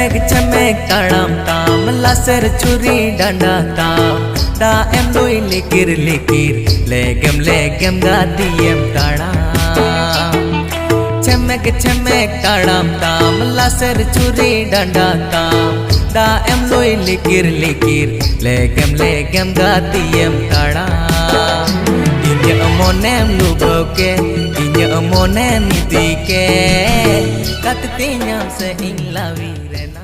Cemek taram tam laser curi danda tam da em loi likir legem gadiem taram Cemek taram tam laser curi danda tam da em loi likir legem gadiem taram Inya monem luboke inya monem idike kat tinyam se ing lawi rena